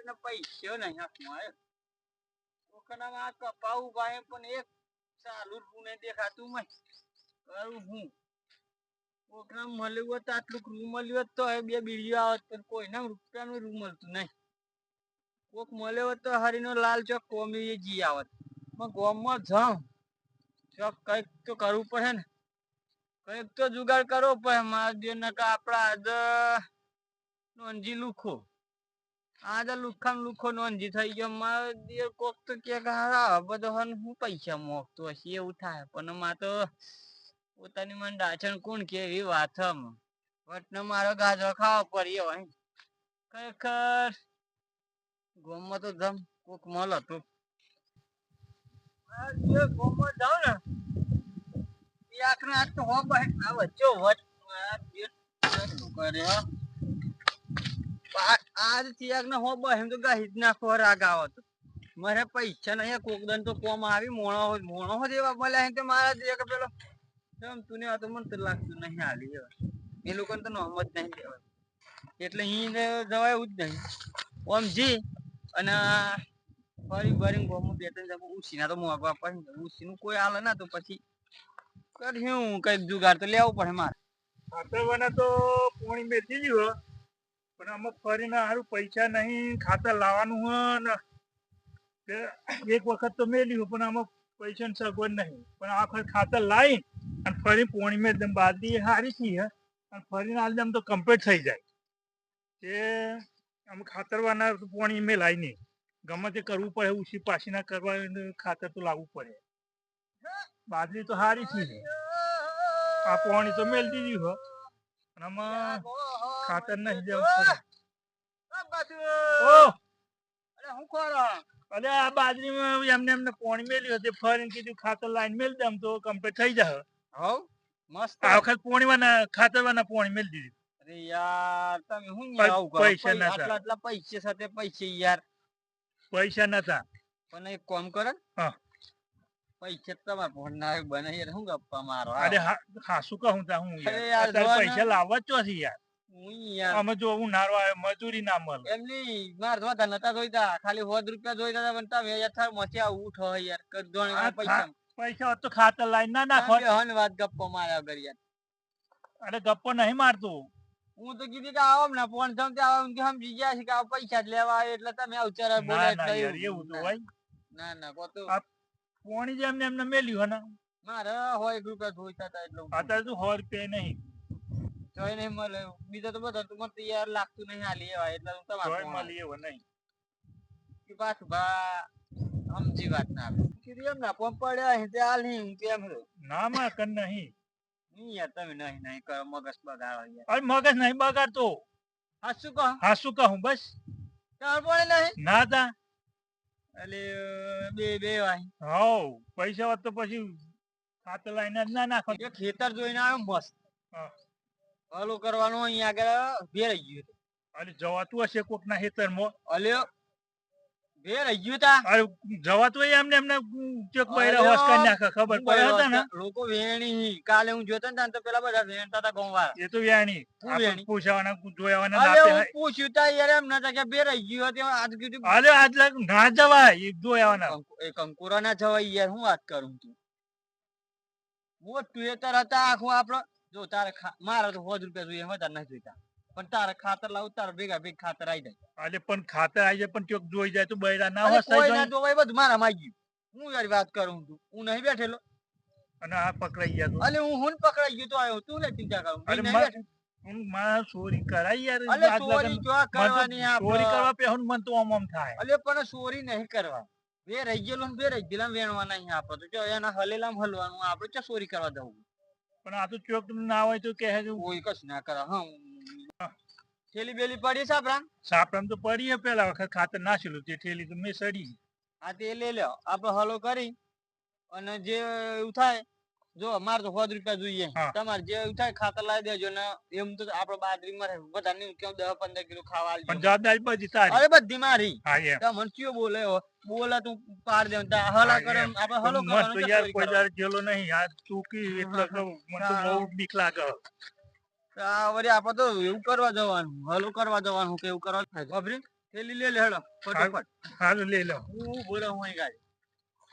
ને પૈસો નહીં હાથમાં કોકના આ કપાવું ભાઈ પણ એક ચાલુ ને દેખાતું મય કરું હું કોકના મળ્યું હોત આટલું રૂ મળ્યું હોત તો બે બીડીઓ આવત પણ કોઈના રૂપિયાનું રૂ મળતું નહીં કોક મળ્યો હોત તો હરીનો લાલ ચોક કોમી જી આવત પણ ગોમમાં જાઉં ચોક કઈક તો કરવું પડે ને કઈક તો જુગાડ કરવો પડે મારા દેવ નકા આપડા આજ નોંધી લુખો આજે લુખા લુખો નોંધી થઈ ગયો મારો દેવ કોક તો કે બધો હું પૈસા મોકતો હશે એવું થાય પણ માં તો પોતાની મન ડાચણ કોણ કે એવી વાત વટને મારો ગાજર ખાવા પડી હોય ખરેખર ગોમમાં તો જમ કોક મળ હતું ગોમમાં જાવ ને આખરે આજ તો હો આ વચ્ચે કરે આજ ચિયાક ને હો બહેમ તો ગહીત નાખો રાગ આવત મારે પૈસા નહીં કોક દન તો કોમ આવી મોણો હો જેવા મળ્યા તો મારા દે કે પેલો તું ને તો મને તો લાગતું નહીં હાલી એ લોકોને તો નોમ જ નહીં દેવાય એટલે અહીં જવાય એવું જ નહીં ઓમ જી અને ફરી ભરીને ગોમું બે ત્રણ ઉછીના તો મોગવા પડે ઉછીનું કોઈ હાલે ના તો પછી કર્યું કઈક જુગાડ તો લેવું પડે મારે ખાતરવાના તો પોણી બેસી ગયું પણ આમાં ફરીને સારું પૈસા નહીં ખાતર લાવવાનું હોય ને એક વખત તો મેલ્યું પણ આમાં પૈસાની સગવડ નહીં પણ આ વખત ખાતર લાવી અને ફરી પોણી મેં એકદમ બાદલી સારી છે અને ફરીને આમ તો કમ્પ્લીટ થઈ જાય તે આમ ખાતરવાના પોણી મેં લાવી નહીં ગમે તે કરવું પડે ઉછી પાછી ના કરવા ખાતર તો લાવવું પડે બાદલી તો સારી છે આ પોણી તો મેલ દીધી હો અને આમાં ખાતર નહીં દેવું અરે આ બાજરીમાં એમને પોણી મેલ્યું હતું ફરીને કીધું ખાતર લાઈન મેલ દે તો કમ્પ્લીટ થઈ જાય મસ્ત આ વખત પોણીવાના ખાતરવાના પોણી મેલ દીધી અરે યાર તમે હું પૈસા નતા આટલા પૈસા સાથે પૈસા યાર પૈસા નતા પણ એક કામ કરો હા પૈસા તમારે ફોન ના બને યાર હું ગપ્પા મારો અરે હા શું કહું તા હું યાર પૈસા લાવવા જ ચોથી યાર હું યાર અમે જો હું નારો આવ્યો મજૂરી ના મળે એમની માર જોતા નતા જોઈતા ખાલી 100 રૂપિયા જોઈતા હતા પણ તમે યાર થાર મચ્યા ઉઠો યાર કદોણ પૈસા પૈસા તો ખાતર લાઈન ના નાખો હન વાત ગપ્પો માર્યા કર યાર અરે ગપ્પો નહીં મારતો હું તો કીધું કે આવો ને ફોન થમ તે આવો કે સમજી ગયા છે કે આ પૈસા જ લેવા આવે એટલે તમે આવચારા બોલે એટલે એવું તો હોય ના ના કો તો પોણી જેમ એમને મેલ્યું ને મારે 100 રૂપિયા જોઈતા હતા એટલે અત્યારે તો 100 રૂપિયા નહીં જોઈ નહીં મળે બીજા તો બધા તો મને યાર લાગતું નહીં હાલી એવા એટલે હું તમારે મળી એવો નહીં કે પાછું બા સમજી વાત ના કીધું એમ ના પંપ પડ્યા હે તે હાલ નહીં કેમ ના માં કર નહીં યાર તમે નહીં કરો મગજ બગાડો યાર અરે મગજ નહીં બગાડતો હા શું કહું બસ તાર પડે નહીં ના તા એટલે બે વાય હાઉ પૈસા હોત તો પછી ખાતર લાઈને જ ના નાખો ખેતર જોઈને આવ્યો મસ્ત હલો કરવાનું અહીંયા આગળ ભેરાઈ ગયું અરે જવાતું હશે કોક ના ખેતરમાં અલ્યો ભેરાઈ ગયું તા અરે જવાતું એમને ચોક બૈરા હોશ કરી નાખે ખબર પડે હતા ને લોકો વેણી કાલે હું જોતો ને તો પેલા બધા વેણતા હતા ગોમવાળા એ તો વેણી પૂછવાના જોયાવાના ના પૂછ્યું તા યાર એમ ના કે ભેરાઈ ગયું હતું આજ કીધું અરે આજ ના જવાય એ જોયાવાના એ કંકુરા ના જવાય યાર હું વાત કરું તું મોટું એતર હતા આખું આપડે જો તારે મારે તો 100 રૂપિયા જોઈએ વધારે નથી જોઈતા પણ તારે ખાતર લાવું તારે ભેગા ખાતર આવી જાય અરે પણ ખાતર આવી જાય પણ ચોક જોઈ જાય તો બૈરા ના હોય કોઈ ના જોવાય બધું મારા માંગ્યું હું યાર વાત કરું છું હું નહીં બેઠેલો અને આ પકડાઈ ગયા તો અલે હું પકડાઈ ગયો તો આવ્યો તું લે ચિંતા કરું હું માં ચોરી કરાઈ યાર અલે ચોરી જો કરવાની આપણે ચોરી કરવા પે હું મન તો આમ થાય અલે પણ ચોરી નહીં કરવા બે રહી ગયેલો ને બે રહી ગયેલા વેણવાના અહીં આપો તો જો એના હલેલામ હલવાનું આપણે ચા ચોરી કરવા દઉં પણ આ તો ચોક ના હોય તો કહે કોઈ કશ ના કરે હા થેલી બેલી પડી સાપરામ તો પડી પેલા વખત ખાતર નાખેલું તે થેલી તો મેં સડી હા તે લઈ લ્યો આપડે હલો કરી અને જે એવું થાય જો અમારે તો 100 રૂપિયા જોઈએ તમારે જે એવું થાય ખાતર લાવી દેજો ને એમ તો આપડે બાજરી માં બધા ને કેમ 10-15 કિલો ખાવા આલજો પણ જવાબદારી બધી તારી અરે બધી મારી હા મને કયો બોલે તું પાડ દે હલા કરે આપડે હલો કરવાનો તો યાર કોઈ દર જેલો નહીં આ ચૂકી એટલે મને તો બહુ બીક લાગે વળી આપડે તો એવું કરવા જવાનું હલો કરવા જવાનું કે એવું કરવા ખબરી થેલી લે લે હેડો ફટાફટ હાલો લઈ લો. હું બોલો હું ગાડી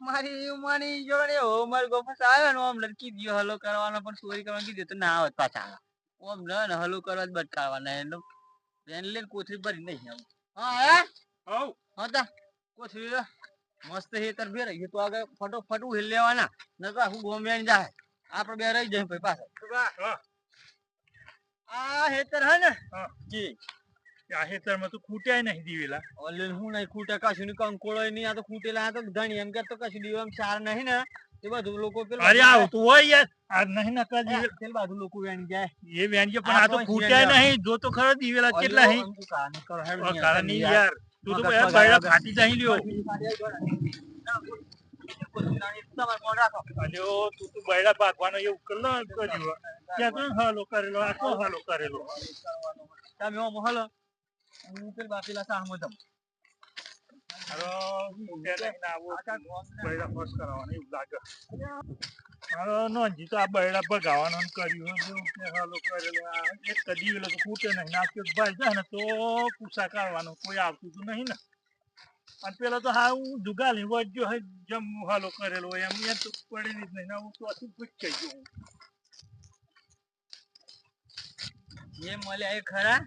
મારી માની જોડે હો માર ગોપસ આવ્યો ને આમ લડકી દિયો હલો કરવાનો પણ ચોરી કરવાનું કીધું તો ના આવત પાછા ઓમ ને હલો કરવા જ બટકારવાના એનો એન લઈને કોથળી ભરી નહીં આવું હા આયા હઉ હા તા કોથળી મસ્ત હેતર બે રહી તો આગળ ફટોફટ ઉહેલ લેવાના ન તો આખું ગોમ બેન જાય આપણે બે રહી જાય ભાઈ પાછળ આ હેતર હે ને જી આ હેતરમાં તો ખૂટ્યાય નહીં દીવેલા. ઓલે હું નહીં ખૂટે કશું ની કંકોળો નહીં આ તો ખૂટેલા આ તો ધણી એમ કે તો કશું દીવામ સાર નહીં ને એ બધું લોકો પેલું અરે આવતું હોય યાર આ નહીં નકા દીવેલા પેલ બાજુ લોકો વેણી જાય એ વેણજે પણ આ તો ખૂટ્યાય નહીં જો તો ખરો દીવેલા કેટલા હે કારણ નહીં યાર તું તો બડા ફાટી જઈ લ્યો. અલ્યો તું તો બૈડા ભાગવાનો એવું કર્યો ક્યાં તો હાલો કરેલો આ તો હાલો કરેલો તમે ઓમ હલો હું પેલ બાપીલા સાહમો જમ અરે ખૂટ્યા નહીં આવો બૈડા ફસ કરાવવાનો એવું લાગે. અરે નોંધી તો આ બૈડા ભગાવાનો કર્યું કે હાલો કરેલો એક કદી વેલો તો ખૂટે નહીં નાખ્યો ભાઈ જાય ને તો પૂછા કાઢવાનો કોઈ આવતું તો નહીં ને. અને પેલો તો હા હું જુગાલી વજ્યો હોય જમ હાલો કરેલો હોય એમ તો પડે જ નહીં હું તો આથી પૂછાઈ ગયો એ મળ્યા એ ખરા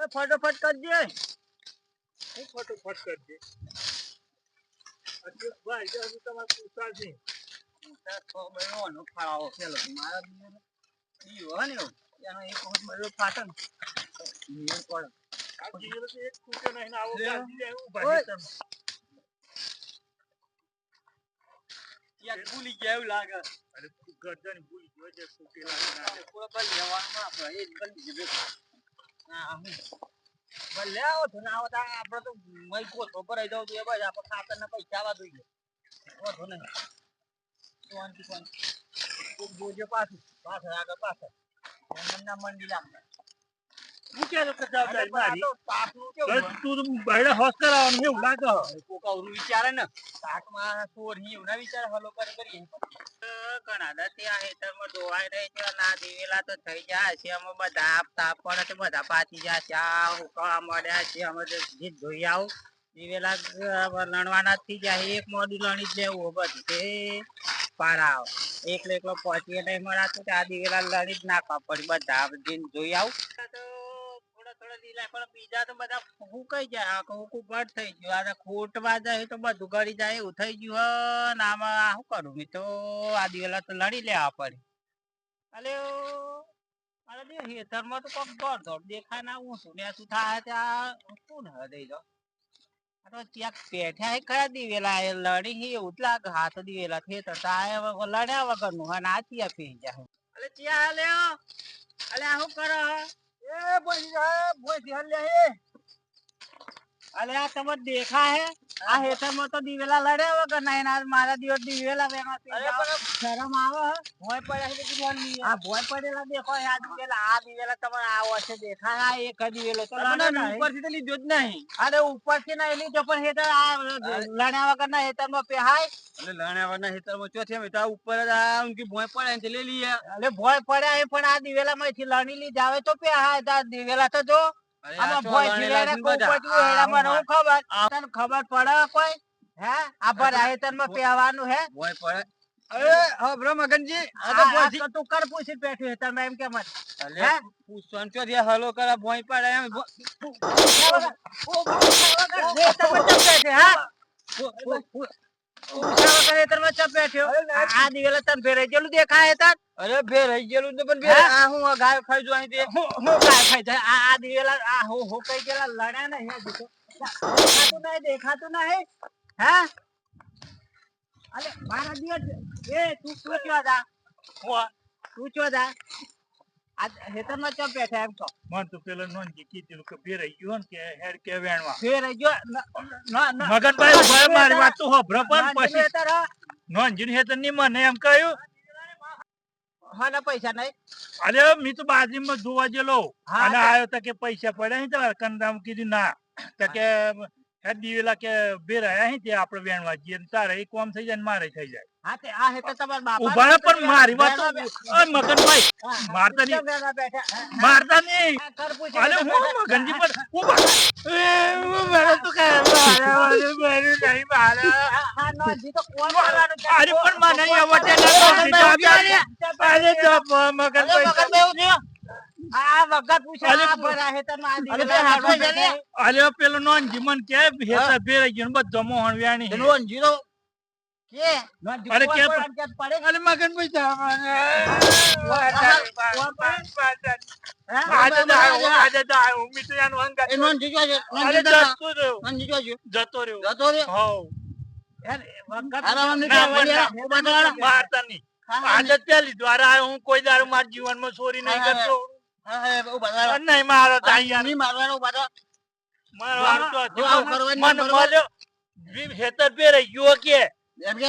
ફટોફટ કરજે હું ફટોફટ કરજે ભાઈ જાય તમારે પૂછા છે ફાળાવો પેલો મારા હોય ને એનો એક વખત મળ્યો ફાટન પડે આ જીવન તો એક ખૂટે નહીં ને આવો ગાડી જાય એવું ઓય. ભાઈ તમે ક્યાંક ભૂલી ગયા એવું લાગે અરે ગરદન ભૂલી ગયો છે ખૂટેલા ના પૂરો ભલે લેવાનું આપણે એ જ કરી દીધું હા હું ભલે આવો તો ના આવો તો આપણે તો મય કોથો ભરાઈ જાવ તો એ બાજુ આપણે ખાતરના પૈસા આવવા જોઈએ વાંધો નહીં શાંતિ શાંતિ જોજો પાછું પાછળ આગળ પાછળ ના મંડી લાગતા હું ક્યારે કચાવતા મારી તાપનું બસ કેવું તું તો બૈડા હોશ કરાવવાનું એવું લાગે કોક અવરું વિચારે ને તાકમાં ચોર ની એવું ના વિચારે હલો કરીએ ઘણા દતી આ હેતરમાં ધોવાઈ રહી છે ના દીવેલા તો થઈ જાય છે અમે બધા આપતા પડે તો બધા પાછી જાય છે આ હુકવા મળ્યા છે અમે જે ધોઈ આવું દીવેલા લણવાના થઈ જાય એક મોડું લણી જ લેવું બધું તે પારા એકલો એકલો પહોંચીએ નહીં મળાતું આ દીવેલા લણી જ નાખવા પડી બધા જોઈ આવું થોડા થોડા લીલા પણ બીજા તો બધા હુકાઈ જાય હુકું ઘટ થઈ ગયું આ ખોટવા જાય તો બધું ગળી જાય એવું થઈ ગયું ને આમાં શું કરું મેં તો આ દિવેલા તો લડી લેવા પડે અલે અરે હેતરમાં તો કોક દોડ દોડ દેખાય ના હું શું ને શું થાય ત્યાં શું હવે દઈ દો આ તો ક્યાંક પેઠ્યા હે ખરા દિવેલા એ લડી એવું જ લાગે હાથ દિવેલા ખેતર લડ્યા વગરનું અને આ ચિયા પી જાય અલે ચિયા લ્યો અલે આ શું કરો એ બોઈ હલ્યા હે અલે આ તમે દેખા હે આ હેતરમાં તો દિવેલા લડ્યા વગર નહીં ના મારા દિવસ દિવેલા વેમાં પી અરે જાઓ. પણ શરમ આવે હે ભોય પડ્યા છે કે બોલ નહીં આ ભોય પડેલા દેખો આ દિવેલા તમારે આવો છે દેખાય આ એક જ દિવેલો તો લડે નહીં. ઉપરથી તો લીધો જ નહીં અરે ઉપરથી નહીં લીધો પણ હેતર આ લડ્યા વગર ના હેતરમાં પેહાય એટલે લણ્યાવાના ખેતરમાં ચોથી અમે તો આ ઉપર જ આ ઊંઘી ભોંય પડે ને તે લઈ લઈએ એટલે ભોય પડ્યા હે પણ આ દિવેલા માંથી લણી લીધા આવે તો પેહાય તો આ દિવેલા તો જો અરે આમાં આ ભોય લણેલા જીવ્યા છે કોઈ બધા. ઉપરથી હેડામાં આ રહું ખબર તને ખબર પડે કોઈ હે આ ભરા હેતરમાં પેહવાનું હે ભોંય પડે અરે હા બ્રો મગનજી આ તો આ ભોંયથી તો તું કર પૂછી બેઠું હેતરમાં એમ કે મત અલે હે? પૂછવાનું ચોથી હલો કરે ભોંય પડે એમ આ દિવેલા તને ભેરાઈ ગયેલું દેખાય હેતર અરે ભે રહી ગયેલું તો પણ ભે હે? આ હું આ ગાય ખાઈ જો અહીં તે હું ગાય ખાઈ જાય આ દિવેલા આ હું કઈ ગયેલા લડ્યા નહીં હે દીકરો. દેખાતું નહીં હે અલે મારા દિવસ એ તું ક્યાં જા તું ક્યાં જા આ હેતરમાં ચમ બેઠા એમ તો મન તો પેલા નોંધી કીધેલું કે ભેરાઈ ગયો ને કે હેડ કે વેણવા ફેર જો મગનભાઈ ઉભા રહો, મારી વાત તો હોભળો પણ પછી હેતર નોંધીને હેતર ની મને એમ કહ્યું હા ના પૈસા નહીં અરે મેં તો બાજરીમાં જોવા ગયેલો હા, અને તો- આવ્યો તો કે પૈસા પડ્યા નહીં તમારે કંદામ કીધું ના તો કે હેડ દિવેલા કે બે રહ્યા હે તે આપણે વેણવા જઈએ ને તારે એક કામ થઈ જાય ને મારે થઈ જાય હા તે આ હેતર તમારા બાપા ઉભા રહો પણ મારી વાત તો ઓય મગનભાઈ મારતા નહીં મારતા નહીં અરે હું મગનજી પણ ઉભા હું મારો તો કે મારે નહીં મારે અરે પણ મને આવડે ના અરે જપ મગનભાઈ અરે પેલો નોન જીમન કે હેતા ફેરાઈ ગયો ને બધો મોહન વ્યાણી અરે કે અરે મગનભાઈ જતો રહ્યો મારતા નહીં આજે પેલી દ્વારા આવ્યો હું કોઈ દારૂ મારા જીવનમાં ચોરી નહીં કરતો નહીં મારો હેતર પહેરાઈ ગયો કે અરે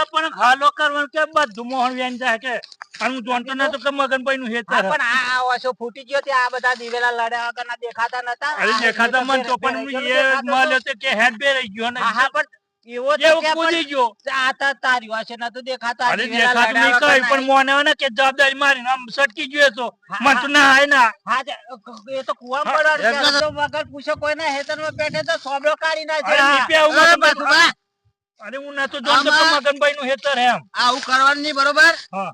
પણ ખાલો કરવાનું કે બધું મોહન વ્યાન જાય કે હું જાણતો નતો કે મગનભાઈ નું હેતર પણ આ વર્ષો ફૂટી ગયો તે આ બધા દિવેલા લડ્યા વગર દેખાતા નતા અરે દેખાતા મન તો પણ એ મળ્યો તે કે હેડ પહેરાઈ ગયો ને હા પણ એવો એવું કૂદી ગયો આ તો તારી વાસે નતું દેખાતા અરે દેખાતું નહીં કઈ પણ મોને ને કે જવાબદારી મારી આમ સટકી ગયો તો મન તો ના આય ના હા એ તો કુવા પર વગર પૂછો કોઈ ના હેતર માં બેઠે તો સોબડો કાઢી નાખે અરે હું નતો જોતો કે મગનભાઈ નું હેતર એમ આવું કરવાનું નહીં બરોબર હા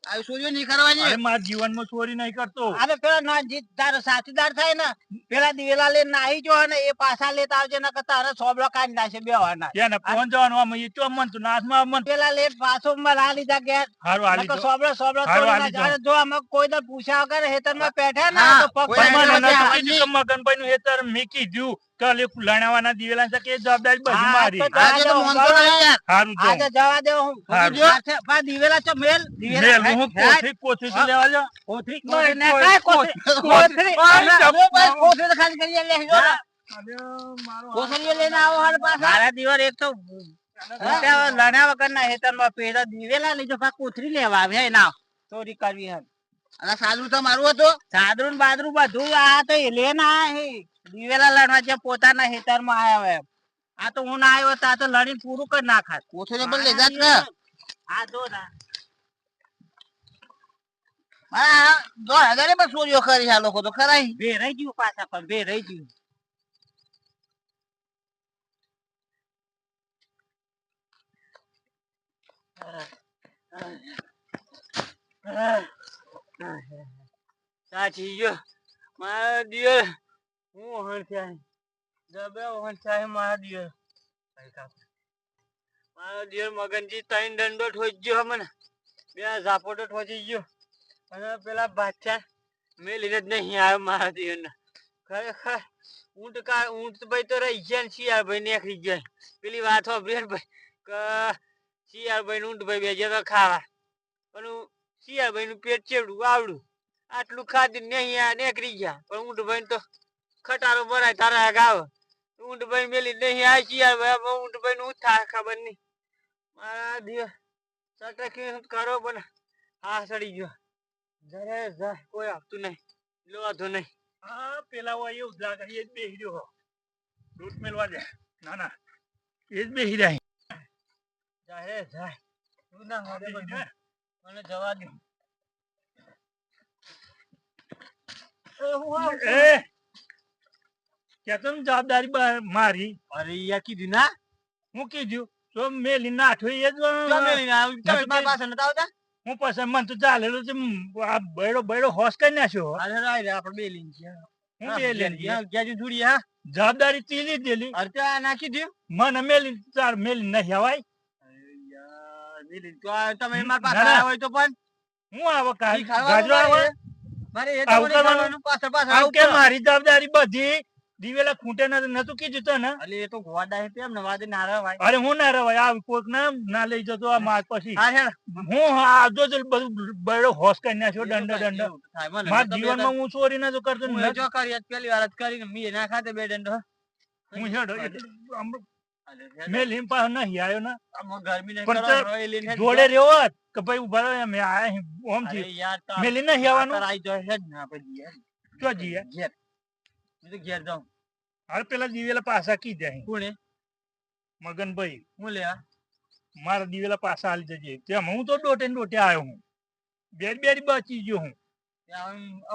આ ચોરી નહીં કરવાની અરે મારા જીવનમાં ચોરી નહીં કરતો અરે પેલા ના જીત તારો સાથીદાર થાય ને પેલા દિવેલા લઈને નાહી જો ને એ પાછા લેતા આવજે ને તારે સોબડો કાઢી નાખે બે વાના એને ફોન જવાનું આમ એ તો મન તો નાસમાં મન પેલા લેટ પાછો માં લા લીધા ગયા હારું આલી દો સોબડો તોડી નાખે જો અમે કોઈ દર પૂછ્યા વગર હેતર માં બેઠા ને તો પગ મગનભાઈ નું હેતર મેં કીધું કાલે લણાવાના દિવેલા છે કે જવાબદારી બધી મારી હારું જો આજે જવા દે હું દિવેલા છે મેલ મેલ હું કોથરી તો લેવા જા કોથરી ને કાય કોથરી ખાલી કરી લે જો કોથરી લઈને આવો હાલ પાછા મારા દીવર એક તો લણ્યા વગર ના હેતર માં પેલા દિવેલા લીધો પા કોથરી લેવા આવે ના ચોરી કરવી હે અને સાદરું તો મારું હતું સાદરું બાદરું બધું આ તો લે ના હે દિવેલા લડવા જે પોતાના હેતર માં આવ્યા હોય આ તો હું ના આવ્યો તો આ તો લડીને પૂરું કરી નાખાત કોથરી પણ લઈ જાત ને આ જો ના હા જો હજારે પણ ચોરીઓ કરી આ લોકો તો ખરાઈ બે રહી ગયું પાછા પણ બે રહી ગયું સાચી ગયો મારા દિયર હું હણસાય જબે હણસાય મારા દિયર મારા દિયર મગનજી ત્રણ દંડો ઠોઈ ગયો મને બે ઝાપોટો ઠોચી ગયો અને પેલા બાદશાહ મેલીને જ નહીં આવ્યો મારા દિયર ને ખરેખર ઊંટ ભાઈ તો રહી ગયા ને શિયાળ ભાઈ નીકળી ગયા પેલી વાત સાંભળી ભાઈ કે શિયાળ ભાઈ ઊંટ ભાઈ બે ગયા તો ખાવા પણ શિયાળ ભાઈ નું પેટ ચેવડું આવડું આટલું ખાધી નહીં નીકળી ગયા પણ ઊંટ ભાઈ તો ખટારો ભરાય તારા ગાવ ઊંટ ભાઈ મેલી નહીં આ શિયાળ ભાઈ ઊંટ ભાઈ નું થાય ખબર નહીં મારા દિવસ સટકી કરો પણ હા સડી ગયો જરે જાય કોઈ આપતું નહીં લોવાતું નહીં હા પેલા હોય એવું લાગે એ જ બેહી રહ્યો દૂધ મેળવા દે ના ના એ જ બેહી રહ્યા જાય જાય તું ના મળે મને જવા દે એ કેતો જવાબદારી મારી અરે યાર કીધું ના હું કીધું તો મેલી નાઠો એ જ હું પછી મન તો ચાલેલો છે આ બૈડો હોશ કરી નાખ્યો આપડે બે લીન હું બે લઈ જોડી હા જવાબદારી તી લીધેલી અરે ત્યાં નાખી દઉં મને મેલી ચાર મેલી નહીં હવાય તમે એમાં પાછા હોય તો પણ હું આવો ગાજરો આવે મારી જવાબદારી બધી દિવેલા ખૂટે નતું કીધું તો ને એ તો ગોડા તેમ ને વાદે ના રવાય અરે હું ના રવાય આ કોઈક ના લઈ જતો આ માર પછી હું આવજો બધું બડો હોશ કરી નાખ્યો દંડો મારા જીવનમાં હું ચોરી નતો કરતો જો કરી પેલી વાર કરીને મી ના ખાતે બે દંડો હું હેડો મેલીન પાછો નહીં આવ્યો ને ગરમી જોડે રહ્યો કે ભાઈ ઉભા અમે આયા ઓમ થી મેલી નહીં આવવાનું આવી જાય જ ના પછી તો જીએ હું તો ઘેર જાઉં. હાલ પેલા દિવેલા પાછા કીધા અહીં કોણે મગનભાઈ હું લેવા મારા દિવેલા પાછા હાલી જજે તેમ હું તો ડોટે ને ડોટે આવ્યો હું બે બચી ગયો હું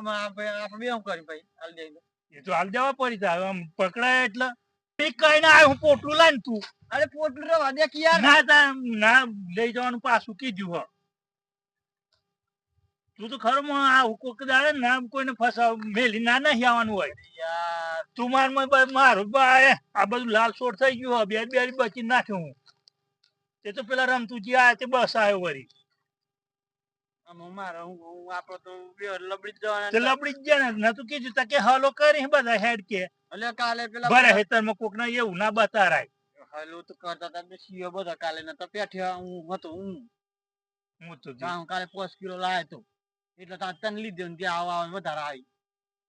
આપણે બે હું કરી ભાઈ હાલ જઈ દો. એ તો હાલ જવા પડી જાય આમ પકડાય એટલે કઈ ના આવ્યો હું પોટલું લાવીને તું અરે પોટલું રવા દે કે યાર. ના લઈ જવાનું પાછું કીધું હ તું તો ખરો આ કોક દાડે ને કોઈને ફસાવ મેલી ના નહીં આવવાનું હોય યાર તું મારું આ બધું લાલ સોટ થઈ ગયું બે બચી નાખ્યો હું તે તો પેલા રમતુજી આયા તે બસ આવ્યો વળી આમાં મારે હું આપડે તો બે લબડી જ જવાના તે લપડી જ ગયા ને નતું કીધું તા કે હલો કરી બધા હેડ કે એટલે કાલે પેલા ભરે હેતરમાં કોક ના એવું ના બતારાય હાલો તો કરતા હતા બે સીઓ બધા કાલે નતા પેઠ્યા હું હતો હું હું તો કાલે 5 કિલો લાયો તો એટલે તાર તને લીધો ને ત્યાં આવા વધારે આવી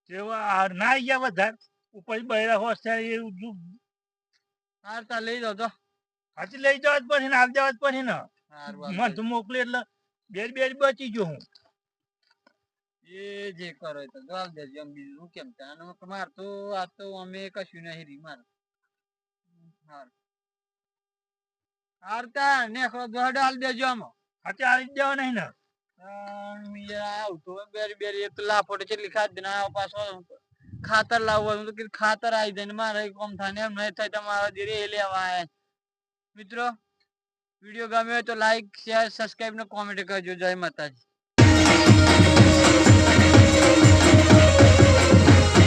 તેવા ના ગયા વધારે ઉપર બૈરા હોશ થાય એવું હાર તાર લઈ જાવ તો હાથી લઈ જવા જ પડે ને હાલ જવા જ પડે ને હારું મન તો મોકલી એટલે બે બચી ગયો હું એ જે કરો એ તો જવાબ દેજો એમ બીજું હું કેમ ત્યાં માર તો આ તો અમે કશું નહીં રી માર હાર હારતા નેખો દોડ હાલ દેજો આમાં હાથી હાલી જવા નહીં ને આવતો બેરી બેરી એક લાફોટે કેટલી ખાધી ને પાછો ખાતર લાવવાનું તો કીધું ખાતર આવી જાય ને મારે કોમ થાય ને એમ નહીં થાય તમારા ધીરે એ લેવા આયા મિત્રો વિડીયો ગમ્યો હોય તો લાઈક શેર સબસ્ક્રાઇબ ને કોમેન્ટ કરજો જય માતાજી